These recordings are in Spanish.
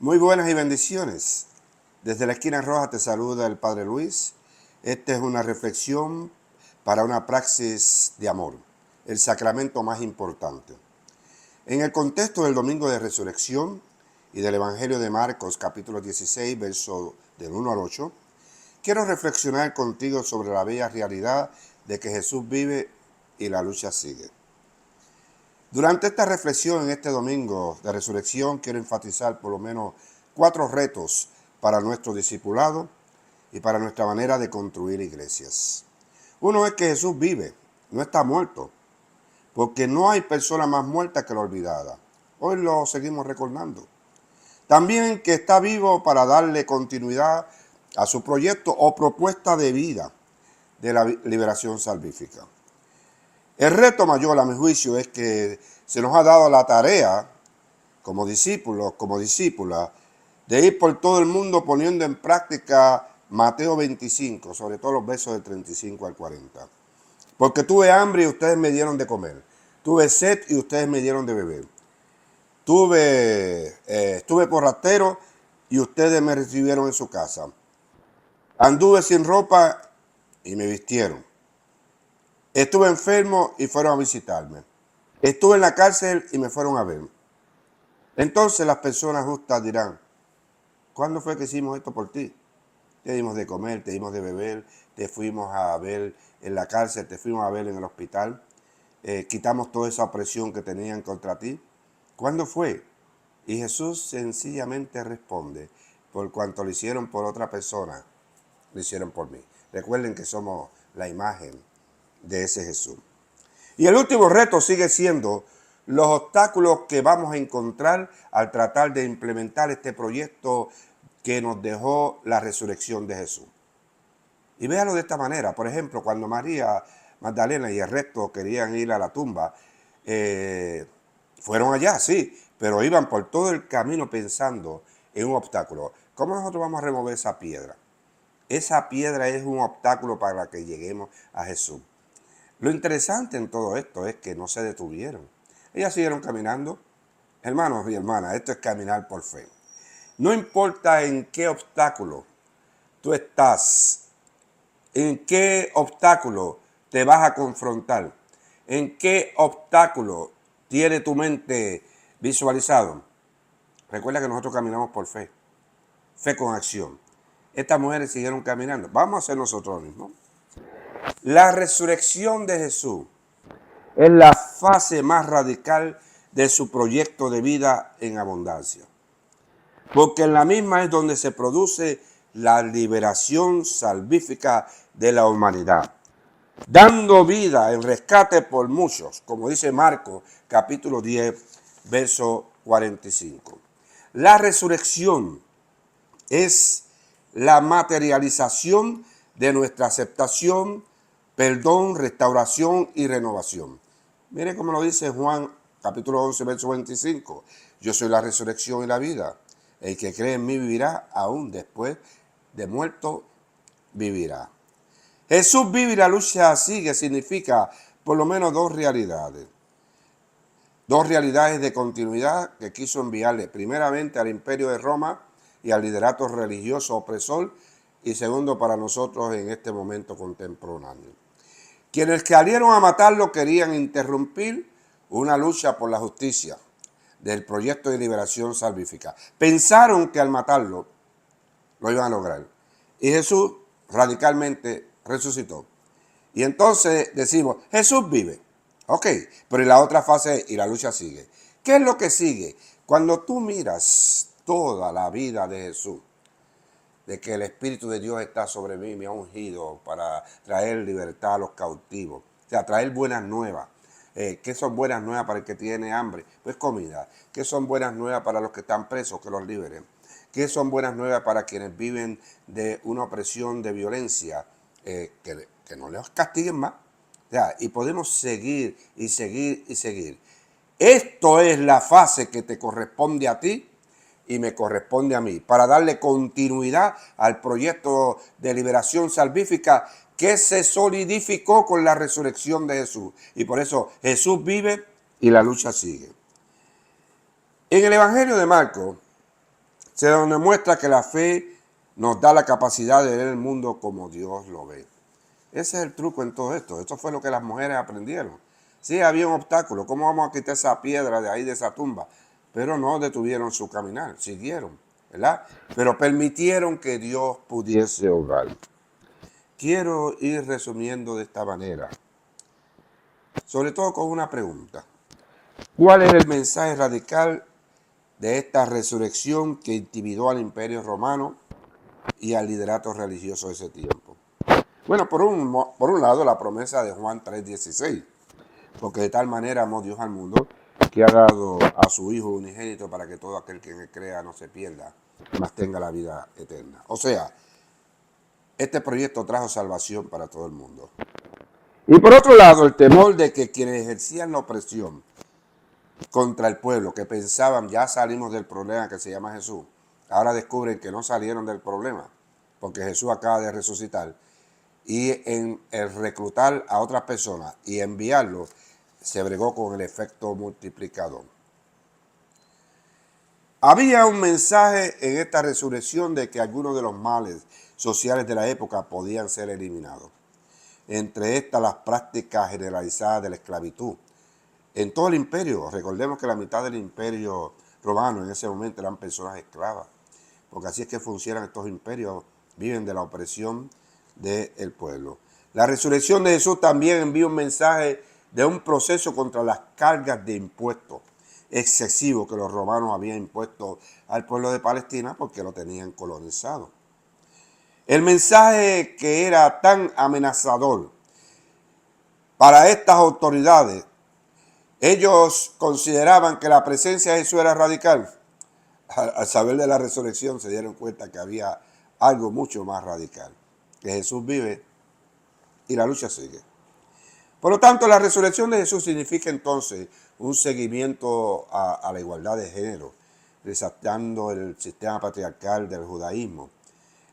Muy buenas y bendiciones. Desde la esquina roja te saluda el Padre Luis. Esta es una reflexión para una praxis de amor, el sacramento más importante. En el contexto del Domingo de Resurrección y del Evangelio de Marcos, capítulo 16, verso del 1 al 8, quiero reflexionar contigo sobre la bella realidad de que Jesús vive y la lucha sigue. Durante esta reflexión en este Domingo de Resurrección quiero enfatizar por lo menos 4 retos para nuestro discipulado y para nuestra manera de construir iglesias. Uno es que Jesús vive, no está muerto, porque no hay persona más muerta que la olvidada. Hoy lo seguimos recordando. También que está vivo para darle continuidad a su proyecto o propuesta de vida de la liberación salvífica. El reto mayor, a mi juicio, es que se nos ha dado la tarea, como discípulos, como discípulas, de ir por todo el mundo poniendo en práctica Mateo 25, sobre todo los versos del 35 al 40. Porque tuve hambre y ustedes me dieron de comer. Tuve sed y ustedes me dieron de beber. Estuve forastero y ustedes me recibieron en su casa. Anduve sin ropa y me vistieron. Estuve enfermo y fueron a visitarme. Estuve en la cárcel y me fueron a ver. Entonces las personas justas dirán, ¿cuándo fue que hicimos esto por ti? Te dimos de comer, te dimos de beber, te fuimos a ver en la cárcel, te fuimos a ver en el hospital, quitamos toda esa opresión que tenían contra ti. ¿Cuándo fue? Y Jesús sencillamente responde, por cuanto lo hicieron por otra persona, lo hicieron por mí. Recuerden que somos la imagen de ese Jesús. Y el último reto sigue siendo los obstáculos que vamos a encontrar al tratar de implementar este proyecto que nos dejó la resurrección de Jesús. Y véalo de esta manera. Por ejemplo, cuando María Magdalena y el resto querían ir a la tumba, fueron allá, sí, pero iban por todo el camino pensando en un obstáculo. ¿Cómo nosotros vamos a remover esa piedra? Esa piedra es un obstáculo para que lleguemos a Jesús. Lo interesante en todo esto es que no se detuvieron. Ellas siguieron caminando. Hermanos y hermanas, esto es caminar por fe. No importa en qué obstáculo tú estás, en qué obstáculo te vas a confrontar, en qué obstáculo tiene tu mente visualizado. Recuerda que nosotros caminamos por fe, fe con acción. Estas mujeres siguieron caminando. Vamos a hacer nosotros mismos. La resurrección de Jesús es la fase más radical de su proyecto de vida en abundancia. Porque en la misma es donde se produce la liberación salvífica de la humanidad, dando vida en rescate por muchos, como dice Marcos capítulo 10, verso 45. La resurrección es la materialización de nuestra aceptación, perdón, restauración y renovación. Mire cómo lo dice Juan capítulo 11, verso 25. Yo soy la resurrección y la vida. El que cree en mí vivirá, aún después de muerto vivirá. Jesús vive y la lucha sigue significa por lo menos dos realidades. Dos realidades de continuidad que quiso enviarle primeramente al imperio de Roma y al liderato religioso opresor, y segundo para nosotros en este momento contemporáneo. Quienes que salieron a matarlo querían interrumpir una lucha por la justicia del proyecto de liberación salvífica. Pensaron que al matarlo lo iban a lograr. Y Jesús radicalmente resucitó. Y entonces decimos, Jesús vive. Ok, pero en la otra fase y la lucha sigue. ¿Qué es lo que sigue? Cuando tú miras toda la vida de Jesús, de que el Espíritu de Dios está sobre mí, me ha ungido para traer libertad a los cautivos, o sea, traer buenas nuevas. ¿Qué son buenas nuevas para el que tiene hambre? Pues comida. ¿Qué son buenas nuevas para los que están presos? Que los liberen. ¿Qué son buenas nuevas para quienes viven de una opresión, de violencia? Que no les castiguen más. O sea, y podemos seguir y seguir y seguir. Esto es la fase que te corresponde a ti y me corresponde a mí, para darle continuidad al proyecto de liberación salvífica que se solidificó con la resurrección de Jesús. Y por eso Jesús vive y la lucha sigue. En el Evangelio de Marcos Se nos demuestra que la fe nos da la capacidad de ver el mundo como Dios lo ve. Ese es el truco en todo esto. Esto fue lo que las mujeres aprendieron. Sí, había un obstáculo. ¿Cómo vamos a quitar esa piedra de ahí, de esa tumba? Pero no detuvieron su caminar, siguieron, ¿verdad? Pero permitieron que Dios pudiese obrar. Quiero ir resumiendo de esta manera, sobre todo con una pregunta. ¿Cuál es el mensaje radical de esta resurrección que intimidó al Imperio Romano y al liderato religioso de ese tiempo? Bueno, por un lado, la promesa de Juan 3:16, porque de tal manera amó Dios al mundo que ha dado a su Hijo unigénito para que todo aquel que en él crea no se pierda, mas tenga la vida eterna. O sea, este proyecto trajo salvación para todo el mundo. Y por otro lado, el temor de que quienes ejercían la opresión contra el pueblo, que pensaban ya salimos del problema que se llama Jesús, ahora descubren que no salieron del problema, porque Jesús acaba de resucitar, y en el reclutar a otras personas y enviarlos, se bregó con el efecto multiplicador. Había un mensaje en esta resurrección de que algunos de los males sociales de la época podían ser eliminados. Entre estas, las prácticas generalizadas de la esclavitud. En todo el imperio, recordemos que la mitad del imperio romano en ese momento eran personas esclavas, porque así es que funcionan estos imperios, viven de la opresión del pueblo. La resurrección de Jesús también envía un mensaje de un proceso contra las cargas de impuestos excesivos que los romanos habían impuesto al pueblo de Palestina porque lo tenían colonizado. El mensaje que era tan amenazador para estas autoridades, ellos consideraban que la presencia de Jesús era radical. Al saber de la resurrección se dieron cuenta que había algo mucho más radical, que Jesús vive y la lucha sigue. Por lo tanto, la resurrección de Jesús significa entonces un seguimiento a la igualdad de género, resaltando el sistema patriarcal del judaísmo,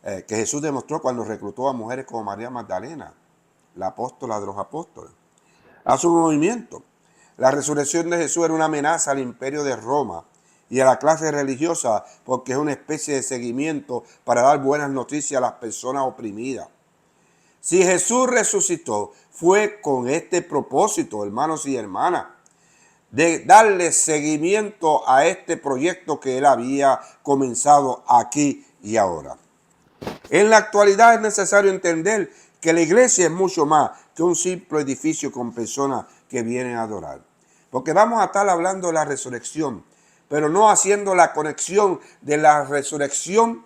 que Jesús demostró cuando reclutó a mujeres como María Magdalena, la apóstola de los apóstoles, a su movimiento. La resurrección de Jesús era una amenaza al imperio de Roma y a la clase religiosa porque es una especie de seguimiento para dar buenas noticias a las personas oprimidas. Si Jesús resucitó, fue con este propósito, hermanos y hermanas, de darle seguimiento a este proyecto que él había comenzado aquí y ahora. En la actualidad es necesario entender que la iglesia es mucho más que un simple edificio con personas que vienen a adorar. Porque vamos a estar hablando de la resurrección, pero no haciendo la conexión de la resurrección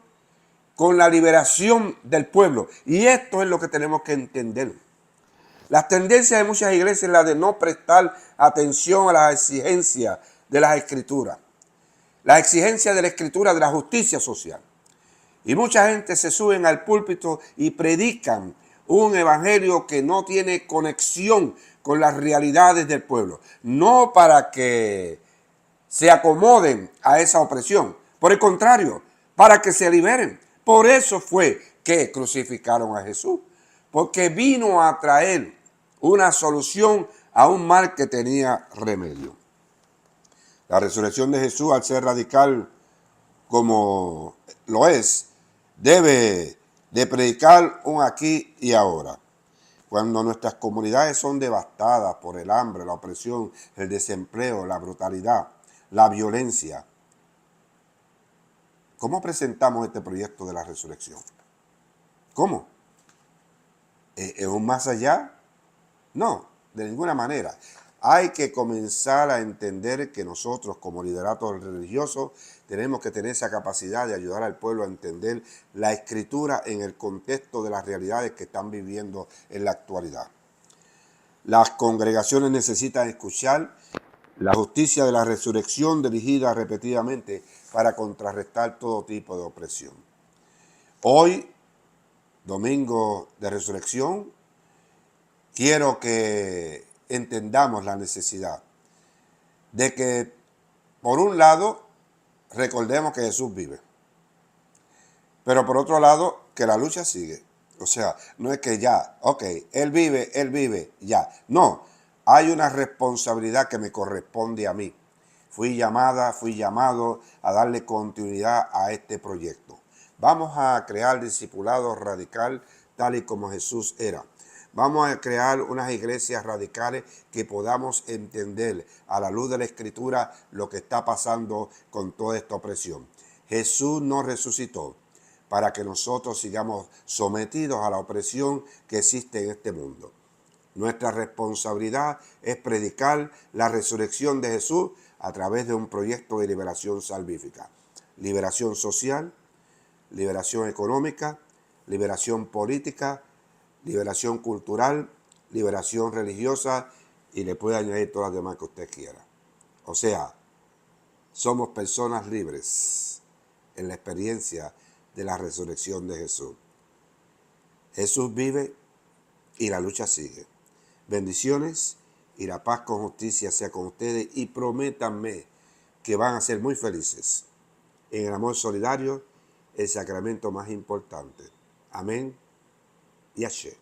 con la liberación del pueblo. Y esto es lo que tenemos que entender. Las tendencias de muchas iglesias es la de no prestar atención a las exigencias de las escrituras. Las exigencias de la escritura de la justicia social. Y mucha gente se suben al púlpito y predican un evangelio que no tiene conexión con las realidades del pueblo. No para que se acomoden a esa opresión. Por el contrario, para que se liberen. Por eso fue que crucificaron a Jesús. Porque vino a traer una solución a un mal que tenía remedio. La resurrección de Jesús, al ser radical como lo es, debe de predicar un aquí y ahora. Cuando nuestras comunidades son devastadas por el hambre, la opresión, el desempleo, la brutalidad, la violencia, ¿cómo presentamos este proyecto de la resurrección? ¿Cómo? ¿Es un más allá? No, de ninguna manera. Hay que comenzar a entender que nosotros como liderato religioso tenemos que tener esa capacidad de ayudar al pueblo a entender la escritura en el contexto de las realidades que están viviendo en la actualidad. Las congregaciones necesitan escuchar la justicia de la resurrección dirigida repetidamente para contrarrestar todo tipo de opresión. Hoy, domingo de resurrección, quiero que entendamos la necesidad de que, por un lado, recordemos que Jesús vive, pero por otro lado, que la lucha sigue. O sea, no es que ya, ok, Él vive, ya. No, hay una responsabilidad que me corresponde a mí fui llamado a darle continuidad a este proyecto. Vamos a crear discipulado radical tal y como Jesús era. Vamos a crear unas iglesias radicales que podamos entender a la luz de la Escritura lo que está pasando con toda esta opresión. Jesús nos resucitó para que nosotros sigamos sometidos a la opresión que existe en este mundo. Nuestra responsabilidad es predicar la resurrección de Jesús a través de un proyecto de liberación salvífica. Liberación social, liberación económica, liberación política, liberación cultural, liberación religiosa y le puede añadir todas las demás que usted quiera. O sea, somos personas libres en la experiencia de la resurrección de Jesús. Jesús vive y la lucha sigue. Bendiciones y la paz con justicia sea con ustedes y prométanme que van a ser muy felices en el amor solidario, el sacramento más importante. Amén y ashe.